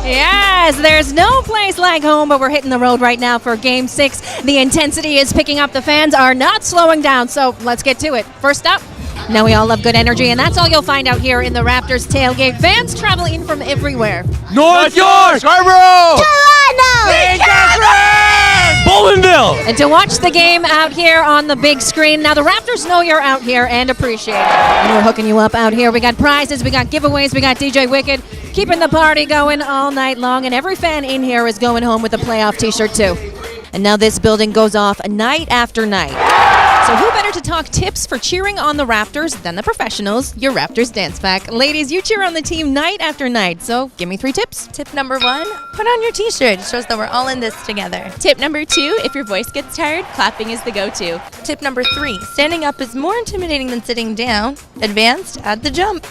Yes, there's no place like home, but we're hitting the road right now for Game 6. The intensity is picking up. The fans are not slowing down, so let's get to it. First up, now we all love good energy, and that's all you'll find out here in the Raptors tailgate. Fans traveling in from everywhere. North York! Scarborough! Bowlinville! And to watch the game out here on the big screen. Now, the Raptors know you're out here and appreciate it. And we're hooking you up out here. We got prizes, we got giveaways, we got DJ Wicked, keeping the party going all night long. And every fan in here is going home with a playoff t-shirt, too. And now this building goes off night after night. So who better to talk tips for cheering on the Raptors than the professionals, your Raptors Dance Pack. Ladies, you cheer on the team night after night, so give me 3 tips. Tip number 1, put on your t-shirt. It shows that we're all in this together. Tip number 2, if your voice gets tired, clapping is the go-to. Tip number 3, standing up is more intimidating than sitting down. Advanced, add the jump.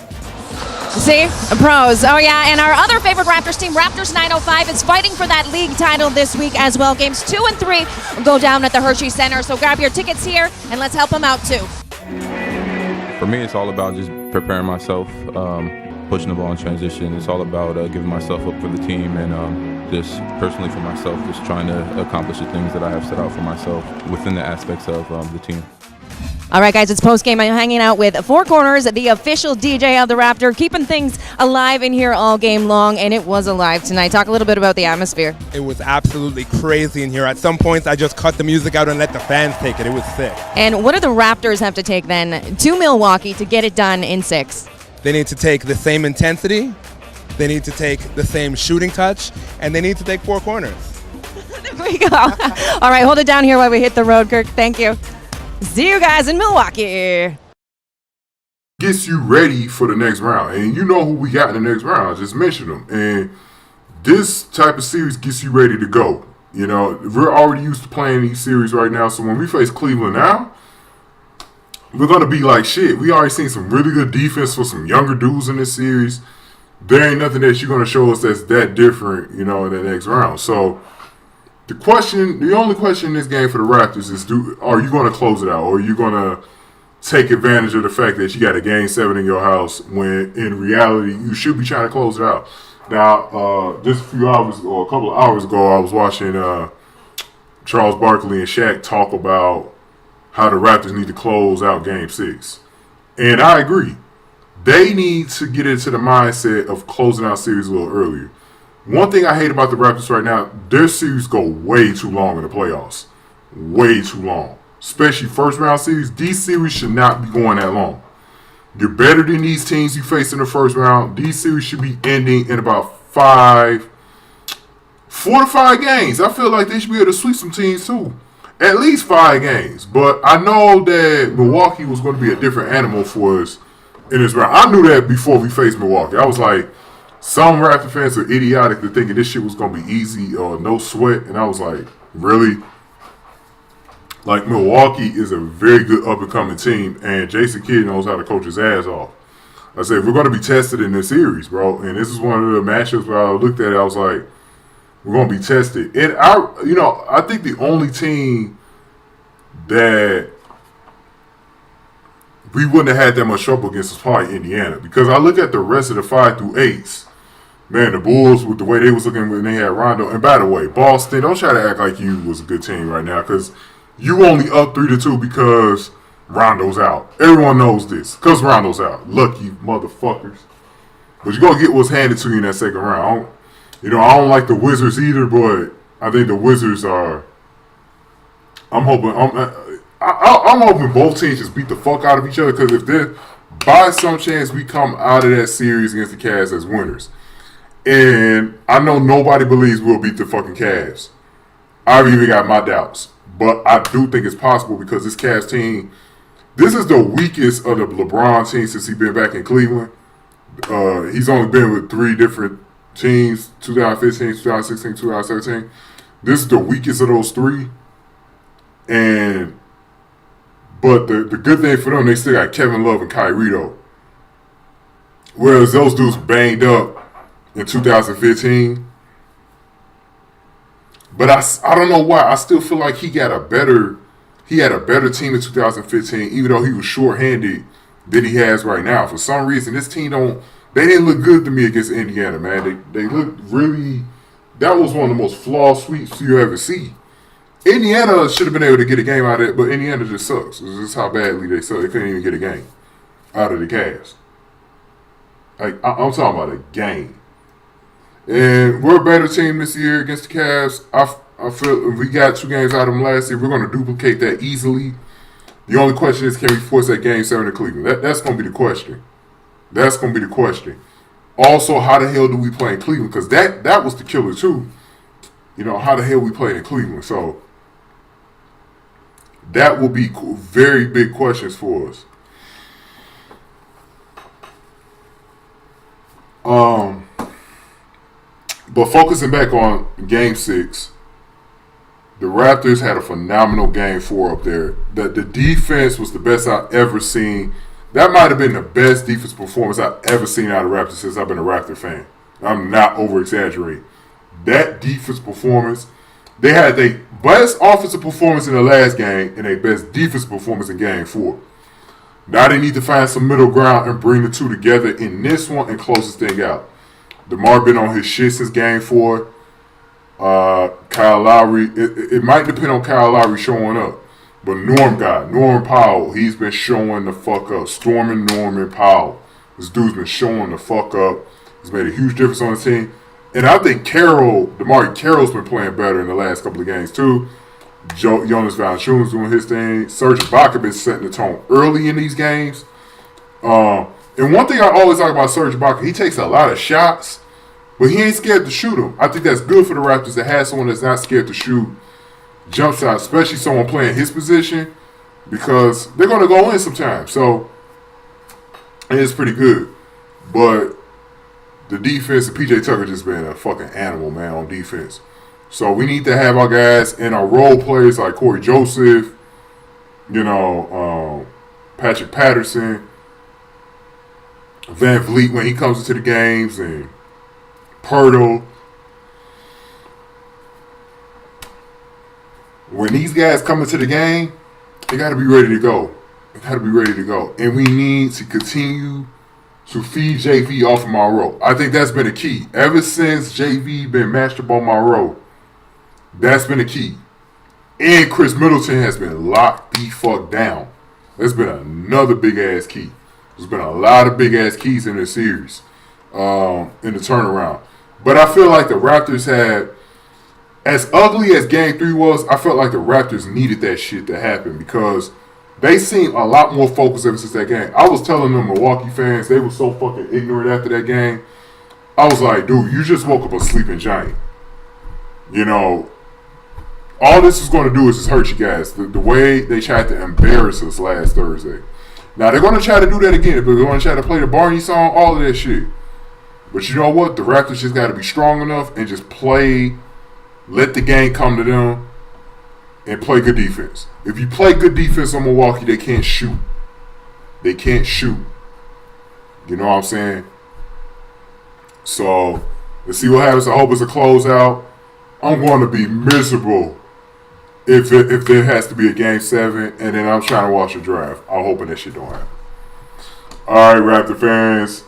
See? Pros. Oh, yeah. And our other favorite Raptors team, Raptors 905, is fighting for that league title this week as well. Games 2 and 3 will go down at the Hershey Center. So grab your tickets here and let's help them out, too. For me, it's all about just preparing myself, pushing the ball in transition. It's all about giving myself up for the team and just personally for myself, just trying to accomplish the things that I have set out for myself within the aspects of the team. All right, guys, it's postgame. I'm hanging out with Four Corners, the official DJ of the Raptor, keeping things alive in here all game long, and it was alive tonight. Talk a little bit about the atmosphere. It was absolutely crazy in here. At some points, I just cut the music out and let the fans take it. It was sick. And what do the Raptors have to take then to Milwaukee to get it done in 6? They need to take the same intensity, they need to take the same shooting touch, and they need to take 4 corners. There we go. All right, hold it down here while we hit the road, Kirk. Thank you. See you guys in Milwaukee. Gets you ready for the next round. And you know who we got in the next round. I just mentioned them. And this type of series gets you ready to go. You know, we're already used to playing these series right now. So when we face Cleveland now, we're going to be like shit. We already seen some really good defense for some younger dudes in this series. There ain't nothing that you're going to show us that's that different, you know, in the next round. So the only question in this game for the Raptors is, are you going to close it out, or are you going to take advantage of the fact that you got a Game 7 in your house when in reality you should be trying to close it out? Now, just a few hours or a couple of hours ago, I was watching Charles Barkley and Shaq talk about how the Raptors need to close out Game 6. And I agree. They need to get into the mindset of closing out series a little earlier. One thing I hate about the Raptors right now, their series go way too long in the playoffs. Way too long. Especially first round series. These series should not be going that long. You're better than these teams you face in the first round. These series should be ending in about 4 to 5 games. I feel like they should be able to sweep some teams too. At least 5 games. But I know that Milwaukee was going to be a different animal for us in this round. I knew that before we faced Milwaukee. I was like, some Raptor fans are idiotic to thinking this shit was going to be easy or no sweat. And I was like, really? Like, Milwaukee is a very good up-and-coming team, and Jason Kidd knows how to coach his ass off. I said, we're going to be tested in this series, bro. And this is one of the matchups where I looked at it, I was like, we're going to be tested. And I think the only team that we wouldn't have had that much trouble against was probably Indiana. Because I look at the rest of the 5 through 8s. Man, the Bulls, with the way they was looking when they had Rondo. And by the way, Boston, don't try to act like you was a good team right now, because you only up 3-2 because Rondo's out. Everyone knows this. Because Rondo's out. Lucky motherfuckers. But you're going to get what's handed to you in that second round. I don't like the Wizards either, but I think the Wizards are... I'm hoping both teams just beat the fuck out of each other, because if they're, by some chance, we come out of that series against the Cavs as winners. And I know nobody believes we'll beat the fucking Cavs. I've even got my doubts. But I do think it's possible, because this Cavs team, this is the weakest of the LeBron team since he's been back in Cleveland. He's only been with 3 different teams, 2015, 2016, 2017. This is the weakest of those 3. But the good thing for them, they still got Kevin Love and Kyrie though. Whereas those dudes banged up in 2015. But I don't know why. I still feel like he had a better team in 2015, even though he was shorthanded than he has right now. For some reason, this team don't They didn't look good to me against Indiana, man. They looked really. That was one of the most flawed sweeps you ever see. Indiana should have been able to get a game out of it, but Indiana just sucks. This is how badly they suck. They couldn't even get a game out of the Cavs. Like, I'm talking about a game. And we're a better team this year against the Cavs. I feel if we got 2 games out of them last year, we're going to duplicate that easily. The only question is, can we force that Game 7 to Cleveland? That's going to be the question. That's going to be the question. Also, how the hell do we play in Cleveland? Because that was the killer, too. You know, how the hell we play in Cleveland? So, that will be very big questions for us. But focusing back on Game 6, the Raptors had a phenomenal Game 4 up there. The defense was the best I've ever seen. That might have been the best defense performance I've ever seen out of Raptors since I've been a Raptor fan. I'm not over-exaggerating. That defense performance, they had their best offensive performance in the last game and their best defense performance in Game 4. Now they need to find some middle ground and bring the two together in this one and close this thing out. DeMar been on his shit since Game 4. Kyle Lowry, it might depend on Kyle Lowry showing up. But Norman Powell, he's been showing the fuck up. Storming Norman Powell. This dude's been showing the fuck up. He's made a huge difference on the team. And I think DeMar Carroll's been playing better in the last couple of games too. Jonas Valanciunas doing his thing. Serge Ibaka been setting the tone early in these games. And one thing I always talk about Serge Ibaka, he takes a lot of shots, but he ain't scared to shoot them. I think that's good for the Raptors to have someone that's not scared to shoot jump shots, especially someone playing his position, because they're going to go in sometimes. So, and it's pretty good. But the defense, and PJ Tucker just been a fucking animal, man, on defense. So we need to have our guys and our role players like Corey Joseph, Patrick Patterson, Van Vliet when he comes into the games, and Pirtle. When these guys come into the game, they got to be ready to go. And we need to continue to feed JV off of Monroe. I think that's been a key. Ever since JV been matched up on Monroe, that's been a key. And Chris Middleton has been locked the fuck down. That's been another big-ass key. There's been a lot of big-ass keys in this series, in the turnaround. But I feel like the Raptors had, as ugly as Game 3 was, I felt like the Raptors needed that shit to happen because they seemed a lot more focused ever since that game. I was telling them Milwaukee fans, they were so fucking ignorant after that game. I was like, dude, you just woke up a sleeping giant. All this is going to do is just hurt you guys. The way they tried to embarrass us last Thursday. Now, they're going to try to do that again. They're going to try to play the Barney song, all of that shit. But you know what? The Raptors just got to be strong enough and just play, let the game come to them, and play good defense. If you play good defense on Milwaukee, they can't shoot. They can't shoot. You know what I'm saying? So, let's see what happens. I hope it's a closeout. I'm going to be miserable if there has to be a Game 7, and then I'm trying to watch a draft. I'm hoping that shit don't happen. All right, Raptor fans.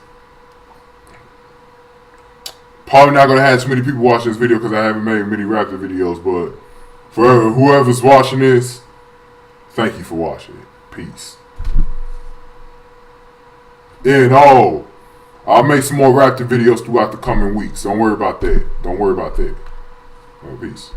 Probably not going to have too many people watching this video because I haven't made many Raptor videos, but for whoever's watching this, thank you for watching it. Peace. And I'll make some more Raptor videos throughout the coming weeks. Don't worry about that. Peace.